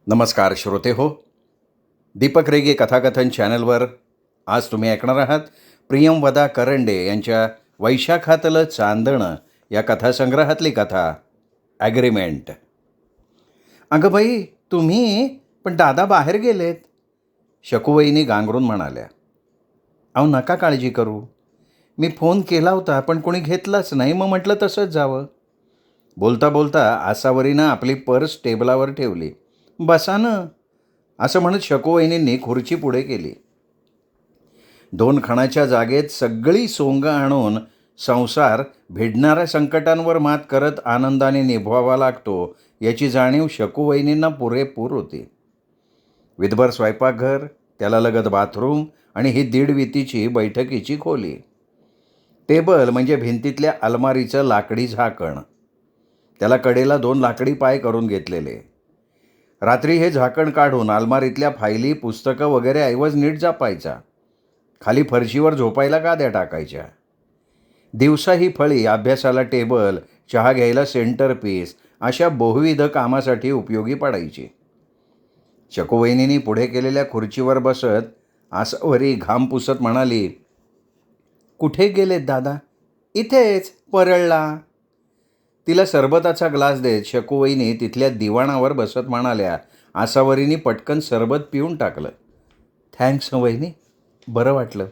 नमस्कार श्रोते हो. दीपक रेगे कथाकथन चॅनलवर आज तुम्ही ऐकणार आहात प्रियंवदा करंडे यांच्या वैशाखातलं चांदणं या कथासंग्रहातली कथा ॲग्रीमेंट. अगं बाई, तुम्ही पण दादा बाहेर गेलेत, शकूवहिनी गांगरून म्हणाल्या. अहो नका काळजी करू, मी फोन केला होता पण कोणी घेतलाच नाही, मग म्हटलं तसंच जावं. बोलता बोलता आसावरीनं आपली पर्स टेबलावर ठेवली. बसा ना, असं म्हणत शकूवहिनींनी खुर्ची पुढे केली. 2 खणाच्या जागेत सगळी सोंग आणून संसार भिडणाऱ्या संकटांवर मात करत आनंदाने निभवावा लागतो याची जाणीव शकूवहिनींना पुरेपूर होती. विधभर स्वयंपाकघर, त्याला लगत बाथरूम आणि ही 1.5 वितीची बैठकीची खोली. टेबल म्हणजे भिंतीतल्या अलमारीचं लाकडी झाकण, त्याला कडेला 2 लाकडी पाय करून घेतलेले. रात्री हे झाकण काढून अलमारीतल्या फायली, पुस्तकं वगैरे ऐवज नीट जपायचा. खाली फरशीवर झोपायला गाद्या टाकायच्या. दिवसा ही फळी अभ्यासाला टेबल, चहा घ्यायला सेंटर पीस अशा बहुविध कामासाठी उपयोगी पडायची. शकूवहिनींनी पुढे केलेल्या खुर्चीवर बसत आसावरी घाम पुसत म्हणाली, कुठे गेलेत दादा? इथेच परळला. तिला सरबताचा ग्लास देत शकूवहिनी तिथल्या दिवाणावर बसत म्हणाल्या. आसावरीने पटकन सरबत पिऊन टाकलं. थँक्स वहिनी, बरं वाटलं.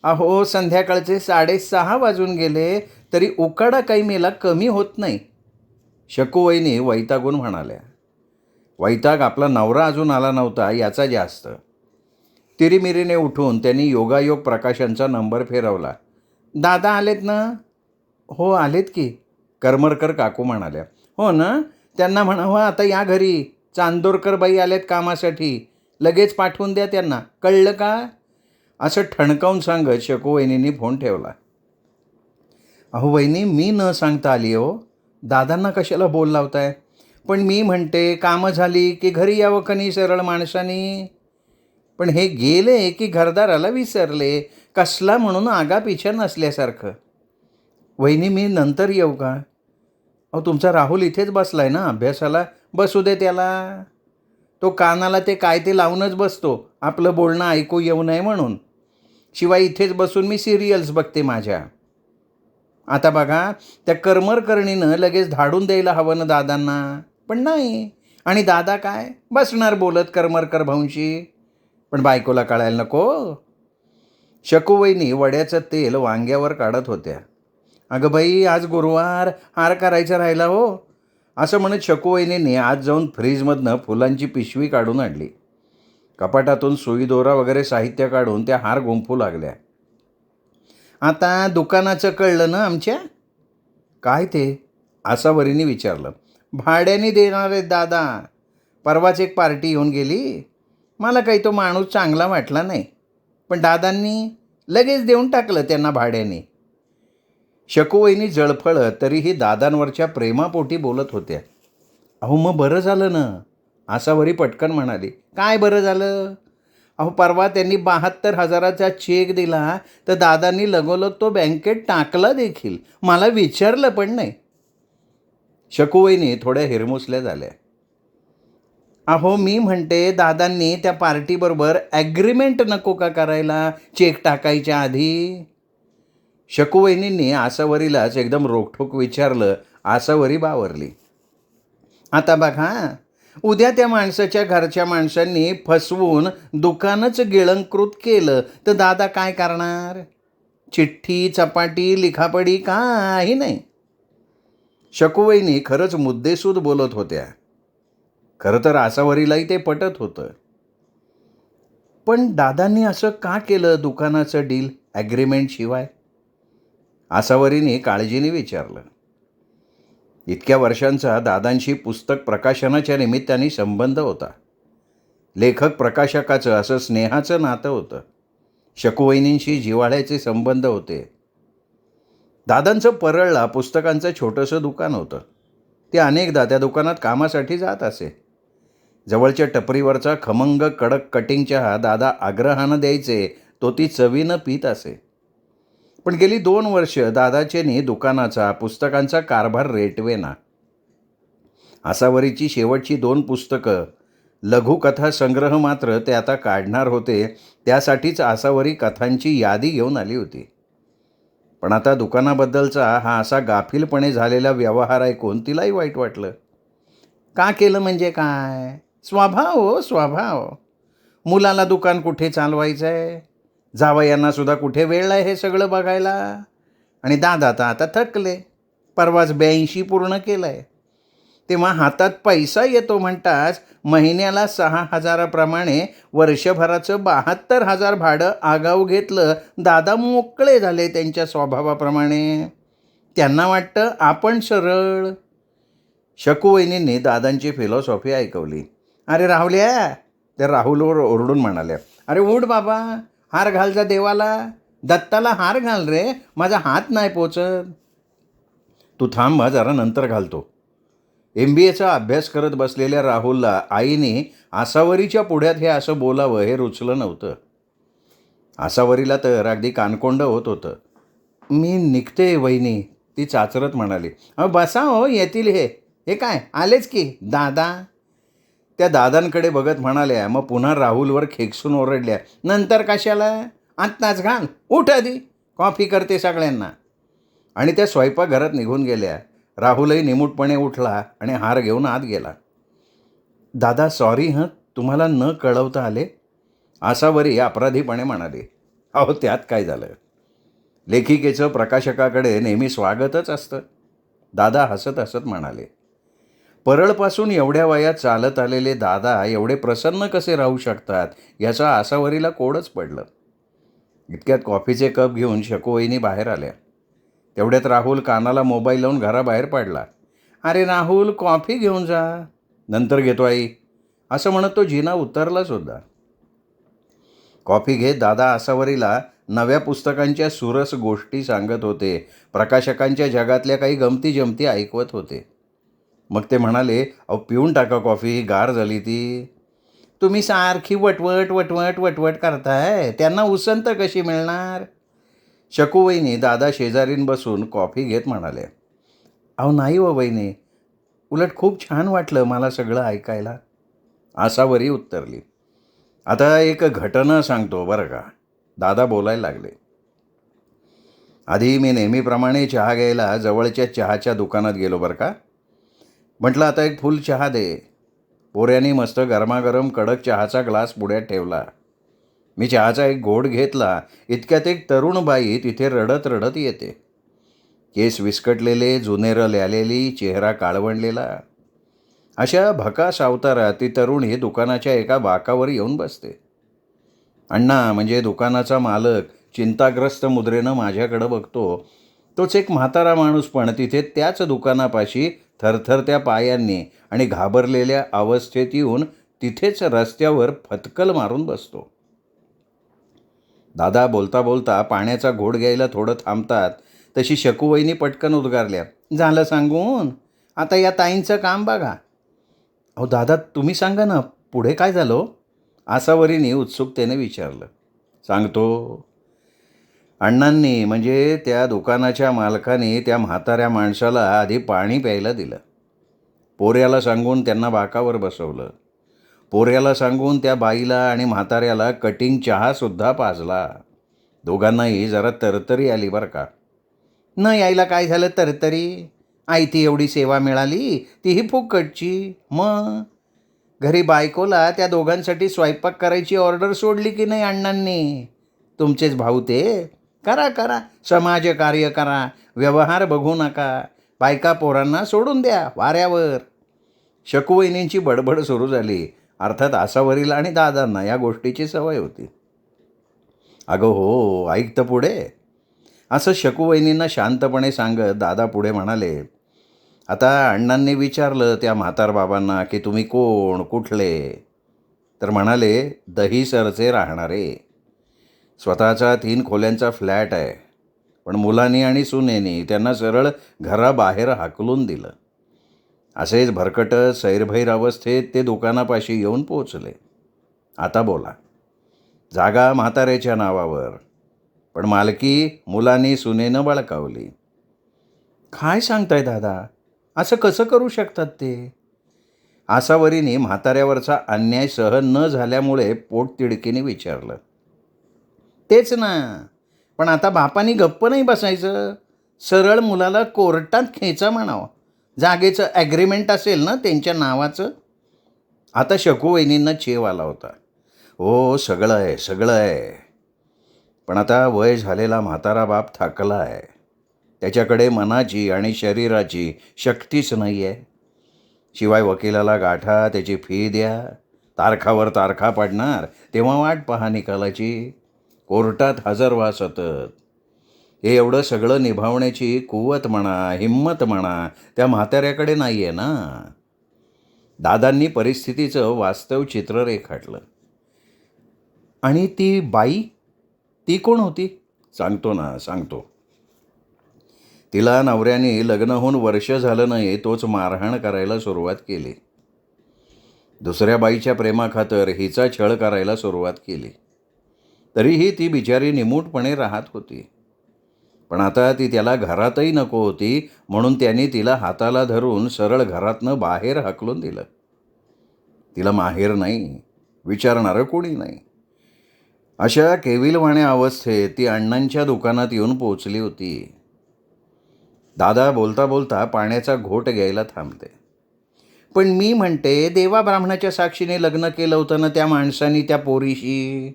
अहो संध्याकाळचे 6:30 वाजून गेले तरी उकाडा काही मेला कमी होत नाही, शकूवहिनी वैतागून म्हणाल्या. वैताग आपला नवरा अजून आला नव्हता याचा जास्त. तिरीमिरीने उठून त्यांनी योगायोग प्रकाशांचा नंबर फिरवला. दादा आलेत ना? हो आलेत की, करमरकर काकू म्हणाल्या. हो ना, त्यांना म्हणावं आता या घरी, चांदोरकर बाई आलेत कामासाठी, लगेच पाठवून द्या त्यांना, कळलं का? असं ठणकावून सांगत शकूवहिनींनी फोन ठेवला. अहो वहिनी, मी न सांगता आली हो, दादांना कशाला बोल लावताय? पण मी म्हणते कामं झाली की घरी यावं कनी सरळ माणसानी. पण हे गेले की घरदाराला विसरले, कसला म्हणून आगापिछा नसल्यासारखं. वहिनी मी नंतर येऊ का? अहो तुमचा राहुल इथेच बसलाय ना अभ्यासाला, बसू दे त्याला. तो कानाला ते काय ते लावूनच बसतो, आपलं बोलणं ऐकू येऊ नये म्हणून. शिवाय इथेच बसून मी सिरियल्स बघते माझ्या. आता बघा, त्या करमरकरणीनं लगेच धाडून द्यायला हवं ना दादांना, पण नाही. आणि दादा काय बसणार बोलत करमरकर भाऊंशी, पण बायकोला कळायला नको. शकूवहिनी वड्याचं तेल वांग्यावर काढत होत्या. अगं बाई, आज गुरुवार, हार करायचा राहिला हो, असं म्हणत शकूवहिनींनी आज जाऊन फ्रीजमधनं फुलांची पिशवी काढून आणली. कपाटातून सुई दोरा वगैरे साहित्य काढून त्या हार गुंफू लागल्या. आता दुकानाचं कळलं ना आमच्या? काय ते? आसावरीने विचारलं. भाड्याने देणार आहेत दादा. परवाच एक पार्टी येऊन गेली, मला काही तो माणूस चांगला वाटला नाही, पण दादांनी लगेच देऊन टाकलं त्यांना भाड्याने. शकूवहिनी जळफळत तरीही दादांवरच्या प्रेमापोटी बोलत होत्या. अहो मग बरं झालं ना, आसावरी पटकन म्हणाली. काय बरं झालं? अहो परवा त्यांनी 72,000चा चेक दिला तर दादांनी लगोलग तो बँकेत टाकला देखील, मला विचारलं पण नाही. शकूवहिनी थोड्या हिरमुसल्या झाल्या. अहो मी म्हणते दादांनी त्या पार्टीबरोबर ॲग्रीमेंट नको का करायला चेक टाकायच्या आधी? शकूवहिनींनी आसावरीलाच एकदम रोखठोक विचारलं. आसावरी बावरली. आता बघा, उद्या त्या माणसाच्या घरच्या माणसांनी फसवून दुकानच गिळंकृत केलं तर दादा काय करणार? चिठ्ठी, चपाटी, लिखापडी काही नाही. शकूवहिनी खरंच मुद्देसूद बोलत होत्या. खरं तर आसावरीलाही ते पटत होतं. पण दादांनी असं का केलं दुकानाचं डील ॲग्रीमेंटशिवाय? आसावरीने काळजीने विचारलं. इतक्या वर्षांचा दादांशी पुस्तक प्रकाशनाच्या निमित्ताने संबंध होता. लेखक प्रकाशकाचं असं स्नेहाचं नातं होतं. शकूवहिनींशी जिव्हाळ्याचे संबंध होते. दादांचं परळला पुस्तकांचं छोटंसं दुकान होतं. ते अनेकदा त्या दुकानात कामासाठी जात असे. जवळच्या टपरीवरचा खमंग कडक कटिंग चहा दादा आग्रहानं द्यायचे, तो ती चवीनं पीत असे. पण गेली 2 वर्ष दादाचेनी दुकानाचा पुस्तकांचा कारभार रेटवेना. आसावरीची शेवटची 2 पुस्तकं लघुकथा संग्रह मात्र ते आता काढणार होते, त्यासाठीच आसावरी कथांची यादी घेऊन आली होती. पण आता दुकानाबद्दलचा हा असा गाफीलपणे झालेला व्यवहार ऐकून तिलाही वाईट वाटलं. का केलं म्हणजे काय? स्वभाव हो स्वभाव. मुलाला दुकान कुठे चालवायचं आहे, जावयांना सुद्धा कुठे वेळ आहे हे सगळं बघायला. आणि दादा तर आता थकले, परवाच 82 पूर्ण केलं आहे. तेव्हा हातात पैसा येतो म्हणताच महिन्याला 6,000 वर्षभराचं 72,000 भाडं आगाऊ घेतलं. दादा मोकळे झाले त्यांच्या स्वभावाप्रमाणे. त्यांना वाटतं आपण सरळ. शकूवहिनींनी दादांची फिलॉसॉफी ऐकवली. अरे राहुल्या, त्या राहुलवर ओरडून म्हणाल्या, अरे उठ बाबा, हार घाल जा देवाला. दत्ताला हार घाल रे, माझा हात नाही पोचत. तू थांब जरा, नंतर घालतो. MBAचा अभ्यास करत बसलेल्या राहुलला आईने आसावरीच्या पुढ्यात हे असं बोलावं हे रुचलं नव्हतं. आसावरीला तर अगदी कानकोंड होत होतं. मी निघते वहिनी, ती चाचरत म्हणाली. बसा हो, येतील हे काय आलेच की दादा. त्या दादांकडे बघत म्हणाल्या. मग पुन्हा राहुलवर खेकसून ओरडल्या, नंतर कशाला, आत्ताच घाल, उठ आधी, कॉफी करते सगळ्यांना. आणि त्या स्वयंपाकघरात निघून गेल्या. राहुलही निमूटपणे उठला आणि हार घेऊन आत गेला. दादा सॉरी तुम्हाला न कळवता आले, आसावरी अपराधीपणे म्हणाले. अहो त्यात काय झालं, लेखिकेचं प्रकाशकाकडे नेहमी स्वागतच असतं. दादा हसत हसत म्हणाले. परळपासून एवढ्या वयात चालत आलेले दादा एवढे प्रसन्न कसे राहू शकतात याचा आसावरीला कोडच पडलं. इतक्यात कॉफीचे कप घेऊन शकूवहिनी बाहेर आल्या. तेवढ्यात राहुल कानाला मोबाईल लावून घराबाहेर पडला. अरे राहुल, कॉफी घेऊन जा. नंतर घेतो आई, असं म्हणत तो जिना उतरला सुद्धा. कॉफी घेत दादा आसावरीला नव्या पुस्तकांच्या सुरस गोष्टी सांगत होते. प्रकाशकांच्या जगातल्या काही गमती जमती ऐकवत होते. मग ते म्हणाले, अहो पिऊन टाका कॉफी, गार झाली ती. तुम्ही सारखी वटवट वटवट वटवट करताय, त्यांना उसंत कशी मिळणार. शकूवहिनी दादा शेजारीन बसून कॉफी घेत म्हणाले. अहो नाही हो वहिनी, उलट खूप छान वाटलं मला सगळं ऐकायला. आसावरी उत्तरली. आता एक घटना सांगतो बरं का. दादा बोलायला लागले. आधी मी नेहमीप्रमाणे चहा घ्यायला जवळच्या चहाच्या दुकानात गेलो बरं का. म्हटलं आता एक फुल चहा दे. पोऱ्याने मस्त गरमागरम कडक चहाचा ग्लास पुढ्यात ठेवला. मी चहाचा एक घोट घेतला. इतक्यात एक तरुण बाई तिथे रडत रडत येते. केस विस्कटलेले, जुनेरं ल्यालेली, चेहरा काळवंडलेला. अशा भकास अवतारात ती तरुणी दुकानाच्या एका बाकावर येऊन बसते. अण्णा म्हणजे दुकानाचा मालक चिंताग्रस्त मुद्रेनं माझ्याकडं बघतो. तोच एक म्हातारा माणूस पण तिथे त्याच दुकानापाशी थरथरत्या पायांनी आणि घाबरलेल्या अवस्थेत येऊन तिथेच रस्त्यावर फतकल मारून बसतो. दादा बोलता बोलता पाण्याचा घोट घ्यायला थोडं थांबतात. तशी शकूवहिनी पटकन उद्गारल्या, झालं सांगून, आता या ताईंचं काम बघा. अहो दादा तुम्ही सांगा ना, पुढे काय झालं. आसावरीने उत्सुकतेने विचारलं. सांगतो. अण्णांनी म्हणजे त्या दुकानाच्या मालकाने त्या म्हाताऱ्या माणसाला आधी पाणी प्यायला दिलं. पोऱ्याला सांगून त्यांना बाकावर बसवलं. पोऱ्याला सांगून त्या बाईला आणि म्हाताऱ्याला कटिंग चहासुद्धा पाजला. दोघांनाही जरा तरतरी आली बरं का. न यायला काय झालं तरतरी, आई ती एवढी सेवा मिळाली, तीही फुकटची. मग घरी बायकोला त्या दोघांसाठी स्वयंपाक करायची ऑर्डर सोडली की नाही अण्णांनी. तुमचेच भाऊ ते. करा करा, समाजकार्य करा, व्यवहार बघू नका, बायका पोरांना सोडून द्या वाऱ्यावर. शकूवहिनींची बडबड सुरू झाली. अर्थात आसावरीला आणि दादांना या गोष्टीची सवय होती. अगं हो, ऐक तर पुढे, असं शकूवहिनींना शांतपणे सांगत दादा पुढे म्हणाले. आता अण्णांनी विचारलं त्या म्हातारबाबांना की तुम्ही कोण, कुठले. तर म्हणाले, दहीसरचे राहणारे. स्वतःचा 3 खोल्यांचा फ्लॅट आहे, पण मुलांनी आणि सुनेनी त्यांना सरळ घराबाहेर हाकलून दिलं. असेच भरकटत सैरभैर अवस्थेत ते दुकानापाशी येऊन पोचले. आता बोला. जागा म्हाताऱ्याच्या नावावर, पण मालकी मुलांनी सुनेनं बळकावली. काय सांगताय दादा, असं कसं करू शकतात ते. आसावरीने म्हाताऱ्यावरचा अन्याय सहन न झाल्यामुळे पोटतिडकीने विचारलं. तेच ना, पण आता बापानी गप्प नाही बसायचं. सरळ मुलाला कोर्टात खेचा म्हणावं. जागेचं ॲग्रीमेंट असेल ना त्यांच्या नावाचं. आता शकू वहिनींना चेव आला होता. हो, सगळं आहे, सगळं आहे. पण आता वय झालेला म्हातारा बाप थकला आहे. त्याच्याकडे मनाची आणि शरीराची शक्तीच नाही आहे. शिवाय वकिलाला गाठा, त्याची फी द्या, तारखावर तारखा पडणार, तेव्हा वाट पहा निकालाची. कोर्टात हजर व्हा सतत. हे एवढं सगळं निभावण्याची कुवत म्हणा, हिंमत म्हणा त्या म्हाताऱ्याकडे नाही आहे ना. दादांनी परिस्थितीचं वास्तव चित्र रेखाटलं. आणि ती बाई, ती कोण होती? सांगतो. तिला नवऱ्याने लग्न होऊन वर्ष झालं नाही तोच मारहाण करायला सुरुवात केली. दुसऱ्या बाईच्या प्रेमाखातर हिचा छळ करायला सुरुवात केली. तरीही ती बिचारी निमूटपणे राहत होती. पण आता ती त्याला घरातही नको होती, म्हणून त्यांनी तिला हाताला धरून सरळ घरातनं बाहेर हाकलून दिलं. तिला माहेर नाही, विचारणारं कोणी नाही. अशा केविलवाण्या अवस्थेत ती अण्णांच्या दुकानात येऊन पोचली होती. दादा बोलता बोलता पाण्याचा घोट घ्यायला थांबते. पण मी म्हणते, देवा ब्राह्मणाच्या साक्षीने लग्न केलं होतं ना त्या माणसानी त्या पोरीशी,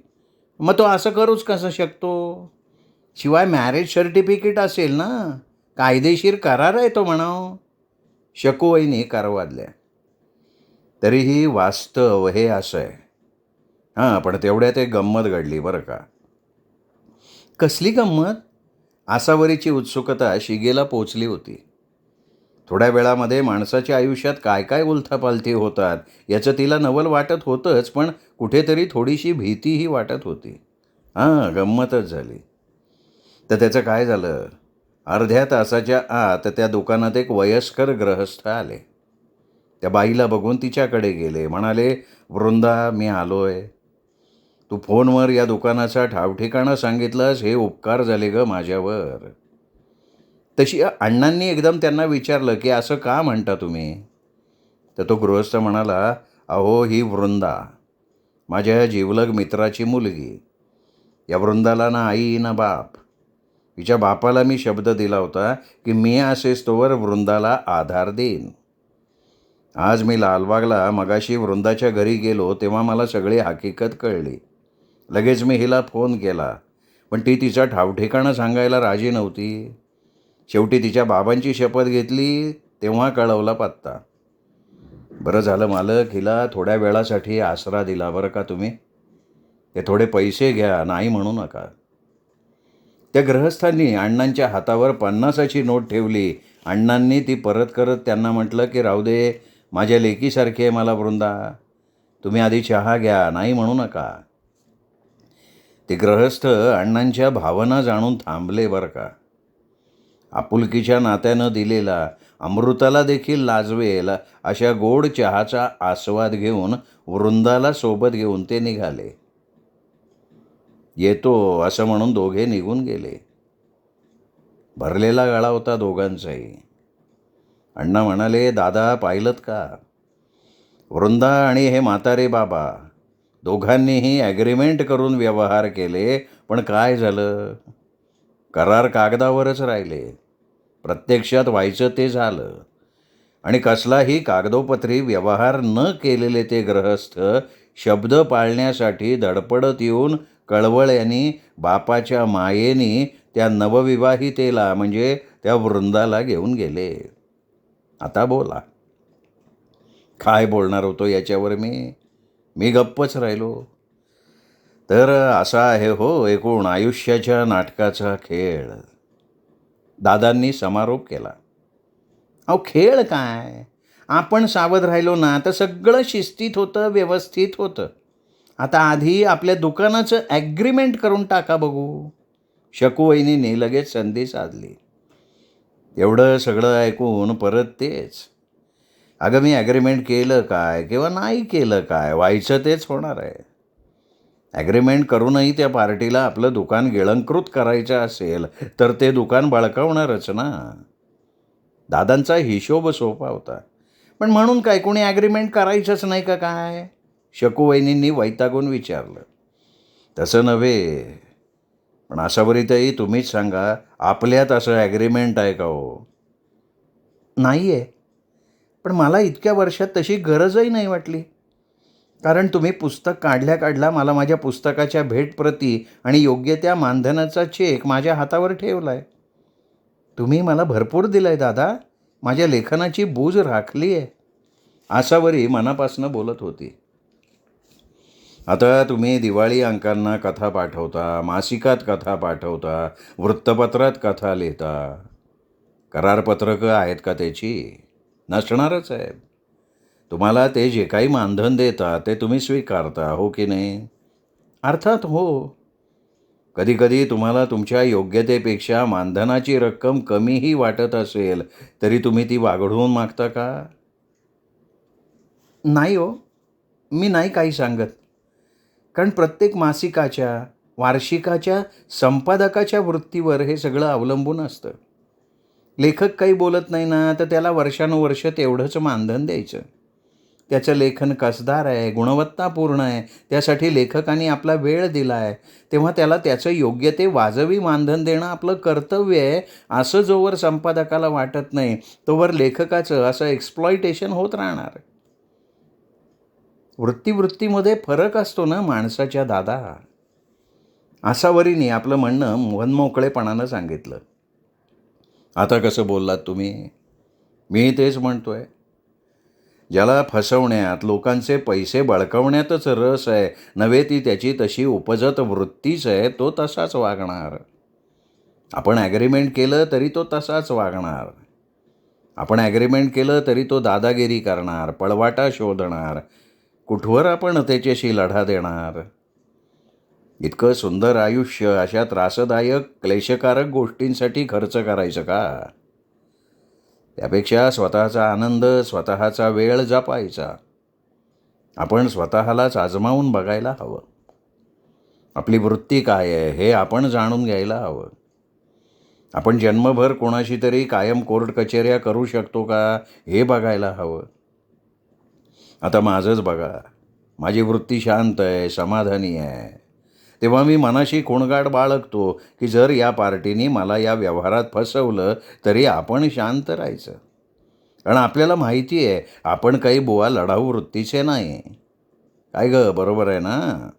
मग तो असं करूच कसं शकतो? शिवाय मॅरेज सर्टिफिकेट असेल ना, कायदेशीर करार आहे तो म्हणावं. शकूवहिनी कारवादल्या. तरीही वास्तव हे असं आहे. हां, पण तेवढ्यात एक गंमत घडली बरं का. कसली गंमत? आसावरीची उत्सुकता शिगेला पोचली होती. थोड्या वेळामध्ये माणसाच्या आयुष्यात काय काय उलथापालथी होतात याचं तिला नवल वाटत होतंच, पण कुठेतरी थोडीशी भीतीही वाटत होती. गंमतच झाली. तर त्याचं काय झालं, अर्ध्या तासाच्या आत त्या दुकानात एक वयस्कर ग्रहस्थ आले. त्या बाईला बघून तिच्याकडे गेले. म्हणाले, वृंदा, मी आलोय. तू फोनवर या दुकानाचा ठावठिकाणा सांगितलंस, हे उपकार झाले ग माझ्यावर. तशी अण्णांनी एकदम त्यांना विचारलं की असं का म्हणता तुम्ही? तर तो गृहस्थ म्हणाला, अहो, ही वृंदा माझ्या जिवलग मित्राची मुलगी. या वृंदाला ना आई ना बाप. हिच्या बापाला मी शब्द दिला होता की मी असेस्तोवर वृंदाला आधार देईन. आज मी लालबागला मगाशी वृंदाच्या घरी गेलो तेव्हा मला सगळी हकीकत कळली. लगेच मी हिला फोन केला, पण ती तिचा ठावठिकाणा सांगायला राजी नव्हती. शेवटी तिच्या बाबांची शपथ घेतली तेव्हा कळवला पत्ता. बरं झालं मालक, हिला थोड्या वेळासाठी आसरा दिला बरं का तुम्ही. ते थोडे पैसे घ्या, नाही म्हणू नका. त्या गृहस्थांनी अण्णांच्या हातावर 50ची नोट ठेवली. अण्णांनी ती परत करत त्यांना म्हटलं की राहू दे, माझ्या लेकीसारखी आहे मला वृंदा. तुम्ही आधी चहा घ्या, नाही म्हणू नका. ते गृहस्थ अण्णांच्या भावना जाणून थांबले बरं का. आपुलकीच्या नात्यानं दिलेला, अमृताला देखील लाजवेल अशा गोड चहाचा आस्वाद घेऊन वृंदाला सोबत घेऊन ते निघाले. येतो असं म्हणून दोघे निघून गेले. भरलेला गळा होता दोघांचाही. अण्णा म्हणाले, दादा पाहिलंत का, वृंदा आणि हे म्हातारे बाबा दोघांनीही ॲग्रीमेंट करून व्यवहार केले, पण काय झालं, करार कागदावरच राहिले. प्रत्यक्षात व्हायचं ते झालं. आणि कसलाही कागदोपत्री व्यवहार न केलेले ते गृहस्थ शब्द पाळण्यासाठी धडपडत येऊन कळवळ्यांनी बापाच्या मायेनी त्या नवविवाहितेला म्हणजे त्या वृंदाला घेऊन गेले. आता बोला. काय बोलणार होतो याच्यावर मी गप्पच राहिलो. तर असा आहे हो एकूण आयुष्याच्या नाटकाचा खेळ. दादांनी समारोप केला. अहो, खेळ काय, आपण सावध राहिलो ना तर सगळं शिस्तीत होतं, व्यवस्थित होतं. आता आधी आपल्या दुकानाचं ॲग्रीमेंट करून टाका बघू. शकूवहिनीने लगेच संधी साधली. एवढं सगळं ऐकून परत तेच. अगं, मी ॲग्रीमेंट केलं काय किंवा नाही केलं काय, व्हायचं तेच होणार आहे. ॲग्रीमेंट करूनही त्या पार्टीला आपलं दुकान गिळंकृत करायचं असेल तर ते दुकान बळकावणारच ना. दादांचा हिशोब सोपा होता. पण म्हणून काय कोणी ॲग्रीमेंट करायचंच नाही का काय? शकूवहिनींनी वैतागून विचारलं. तसं नव्हे, पण आशाबरीताई तुम्हीच सांगा, आपल्यात असं ॲग्रीमेंट आहे का हो? नाही आहे. पण मला इतक्या वर्षात तशी गरजही नाही वाटली. कारण तुम्ही पुस्तक काढल्या मला माझ्या पुस्तकाच्या भेटप्रती आणि योग्य त्या मानधनाचा चेक माझ्या हातावर ठेवला आहे. तुम्ही मला भरपूर दिलं आहे दादा. माझ्या लेखनाची बूज राखली आहे. आसावरी मनापासून बोलत होती. आता तुम्ही दिवाळी अंकांना कथा पाठवता, मासिकात कथा पाठवता, वृत्तपत्रात कथा लिहिता. करारपत्रकं आहेत का त्याची? नसणारच आहेत. तुम्हाला ते जे काही मानधन देतात ते तुम्ही स्वीकारता, हो की नाही? अर्थात हो. कधीकधी तुम्हाला तुमच्या योग्यतेपेक्षा मानधनाची रक्कम कमीही वाटत असेल, तरी तुम्ही ती वाढवून मागता का? नाही हो, मी नाही काही सांगत. कारण प्रत्येक मासिकाच्या, वार्षिकाच्या, संपादकाच्या वृत्तीवर हे सगळं अवलंबून असतं. लेखक काही बोलत नाही ना, तर त्याला वर्षानुवर्ष तेवढंच मानधन द्यायचं. त्याचं लेखन कसदार आहे, गुणवत्तापूर्ण आहे, त्यासाठी लेखकाने आपला वेळ दिला आहे, तेव्हा त्याला त्याचं योग्य ते वाजवी मानधन देणं आपलं कर्तव्य आहे, असं जोवर संपादकाला वाटत नाही, तोवर लेखकाचं असं एक्सप्लॉयटेशन होत राहणार. वृत्तीमध्ये फरक असतो ना माणसाच्या दादा. आसावरीने आपलं म्हणणं मनमोकळेपणानं सांगितलं. आता कसं बोललात तुम्ही? मी तेच म्हणतोय. ज्याला फसवण्यात, लोकांचे पैसे बळकावण्यातच रस आहे, नव्हे ती त्याची तशी उपजत वृत्तीच आहे, तो तसाच वागणार. आपण ॲग्रीमेंट केलं तरी तो तसाच वागणार. आपण ॲग्रीमेंट केलं तरी तो दादागिरी करणार, पळवाटा शोधणार. कुठवर आपण त्याच्याशी लढा देणार? इतकं सुंदर आयुष्य अशा त्रासदायक, क्लेशकारक गोष्टींसाठी खर्च करायचं का? त्यापेक्षा स्वतःचा आनंद, स्वतःचा वेळ जपायचा. आपण स्वतःलाच आजमावून बघायला हवं. आपली वृत्ती काय आहे हे आपण जाणून घ्यायला हवं. आपण जन्मभर कोणाशी तरी कायम कोर्ट कचेऱ्या करू शकतो का हे बघायला हवं. आता माझंच बघा. माझी वृत्ती शांत आहे, समाधानी आहे. तेव्हा मी मनाशी खूणगाठ बाळगतो की जर या पार्टीने मला या व्यवहारात फसवलं तरी आपण शांत राहायचं. कारण आपल्याला माहिती आहे आपण काही बुवा लढाऊ वृत्तीचे नाही. काय गं, बरोबर आहे ना?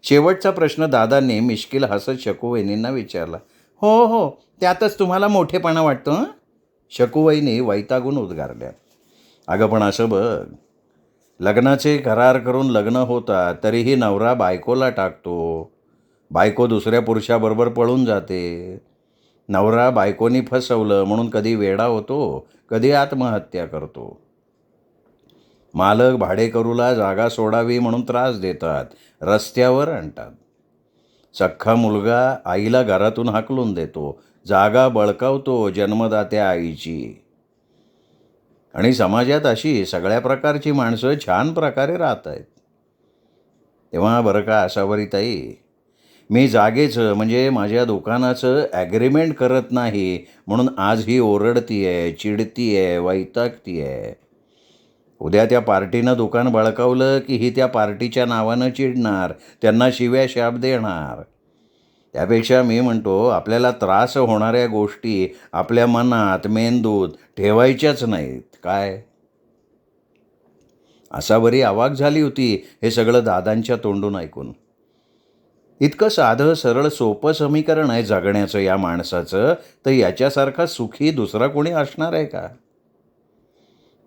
शेवटचा प्रश्न दादांनी मिश्किल हसत शकूवहिनींना विचारला. हो हो, त्यातच तुम्हाला मोठेपणा वाटतो हं? शकूवहिनी वैतागून उद्गारल्या. अगं पण असं बघ, लग्नाचे करार करून लग्न होतात तरीही नवरा बायकोला टाकतो. बायको दुसऱ्या पुरुषाबरोबर पळून जाते. नवरा बायकोनी फसवलं म्हणून कधी वेडा होतो, कधी आत्महत्या करतो. मालक भाडेकरूला जागा सोडावी म्हणून त्रास देतात, रस्त्यावर आणतात. सख्खा मुलगा आईला घरातून हाकलून देतो, जागा बळकावतो जन्मदात्या आईची. आणि समाजात अशी सगळ्या प्रकारची माणसं छान प्रकारे राहत आहेत. तेव्हा बरं का आसावरीताई, मी जागेचं म्हणजे माझ्या दुकानाचं ॲग्रीमेंट करत नाही म्हणून आज ही ओरडती आहे, चिडती आहे, वैतागती आहे. उद्या त्या पार्टीनं दुकान बळकावलं की ही त्या पार्टीच्या नावानं चिडणार, त्यांना शिव्या शाप देणार. त्यापेक्षा मी म्हणतो आपल्याला त्रास होणाऱ्या गोष्टी आपल्या मनात, मेंदूत ठेवायच्याच नाहीत. काय? आसावरी अवाक झाली होती हे सगळं दादांच्या तोंडून ऐकून. इतकं साधं, सरळ, सोपं समीकरण आहे जगण्याचं या माणसाचं, तर याच्यासारखा सुखी दुसरा कोणी असणार आहे का?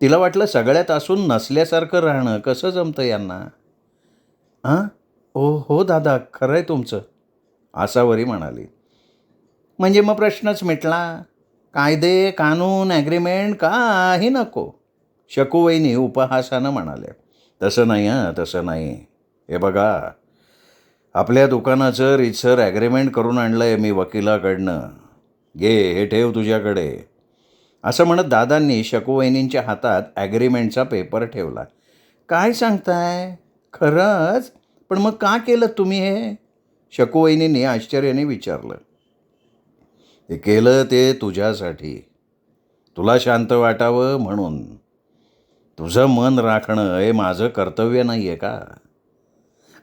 तिला वाटलं सगळ्यात असून नसल्यासारखं राहणं कसं जमतं यांना. हां, हो दादा, खरं आहे तुमचं, आसावरी म्हणाली. म्हणजे मग प्रश्नच मिटला. कायदे, कानून, ॲग्रीमेंट काही नको, शकूवहिनी उपहासानं म्हणाल्या. तसं नाही हं, तसं नाही. हे बघा, आपल्या दुकानाचं रीतसर ॲग्रीमेंट करून आणलं आहे मी वकिलाकडनं. घे, हे ठेव तुझ्याकडे. असं म्हणत दादांनी शकूवहिनींच्या हातात ॲग्रीमेंटचा पेपर ठेवला. काय सांगताय? खरंच? पण मग का केलं तुम्ही हे? शकूवहिनींनी आश्चर्याने विचारलं. हे केलं ते तुझ्यासाठी, तुला शांत वाटावं म्हणून. तुझं मन राखणं हे माझं कर्तव्य नाही आहे का?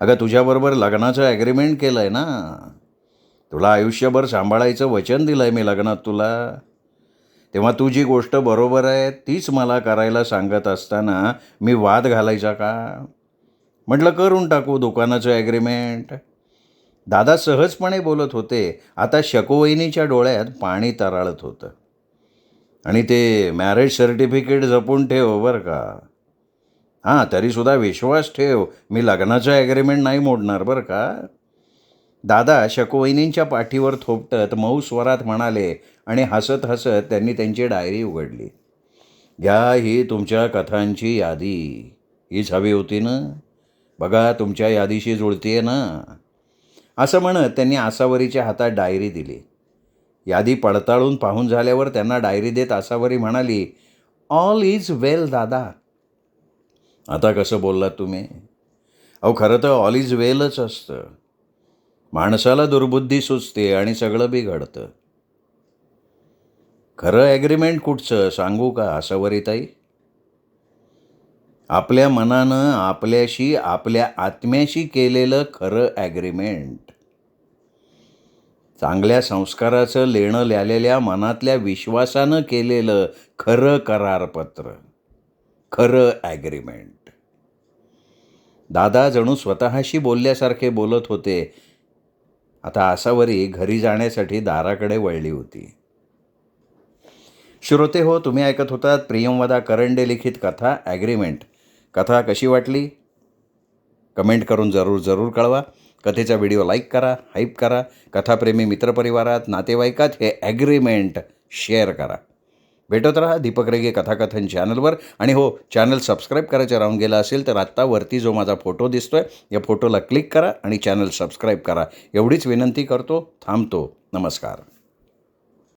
अगं तुझ्याबरोबर लग्नाचं ॲग्रीमेंट केलं आहे ना. तुला आयुष्यभर सांभाळायचं वचन दिलं आहे मी लग्नात तुला. तेव्हा तू जी गोष्ट बरोबर आहे तीच मला करायला सांगत असताना मी वाद घालायचा का? म्हटलं करून टाकू दुकानाचं ॲग्रीमेंट. दादा सहजपणे बोलत होते. आता शकूवहिनीच्या डोळ्यात पाणी तराळत होतं. आणि ते मॅरेज सर्टिफिकेट जपून ठेव बरं का. हां, तरीसुद्धा विश्वास ठेव, मी लग्नाचं ॲग्रीमेंट नाही मोडणार बरं का. दादा शकूवहिनींच्या पाठीवर थोपटत मऊ स्वरात म्हणाले आणि हसत हसत त्यांनी त्यांची डायरी उघडली. घ्या ही तुमच्या कथांची यादी. हीच हवी होती ना. बघा तुमच्या यादीशी जुळतीये ना. असं म्हणत त्यांनी आसावरीच्या हातात डायरी दिली. यादी पडताळून पाहून झाल्यावर त्यांना डायरी देत आसावरी म्हणाली, ऑल इज वेल दादा. आता कसं बोललात तुम्ही? अहो खरं तर ऑल इज वेलच असतं. माणसाला दुर्बुद्धी सुचते आणि सगळं बिघडतं. खरं ॲग्रीमेंट कुठचं सांगू का आसावरीताई? आपल्या मनानं आपल्याशी आपल्या आत्म्याशी केलेलं खरं ॲग्रीमेंट. चांगल्या संस्काराचं लेणं ल्यालेल्या मनातल्या विश्वासानं केलेलं खरं करारपत्र, खरं ॲग्रीमेंट. दादा जणू स्वतःशी बोलल्यासारखे बोलत होते. आता आसावरी घरी जाण्यासाठी दाराकडे वळली होती. श्रोते हो, तुम्ही ऐकत होतात प्रियंवदा करंडे लिखित कथा ॲग्रीमेंट. कथा कशी वाटली कमेंट करून जरूर कळवा. कथेचा व्हिडिओ लाईक करा, हाईप करा. कथाप्रेमी मित्रपरिवारात नातेवाईकात हे ॲग्रीमेंट शेअर करा. भेटत राहा दीपक रेगे कथाकथन चॅनलवर. आणि हो, चॅनल सबस्क्राईब करायचं राहून गेलं असेल तर आत्ता वरती जो माझा फोटो दिसतोय या फोटोला क्लिक करा आणि चॅनल सबस्क्राईब करा. एवढीच विनंती करतो. थांबतो. नमस्कार.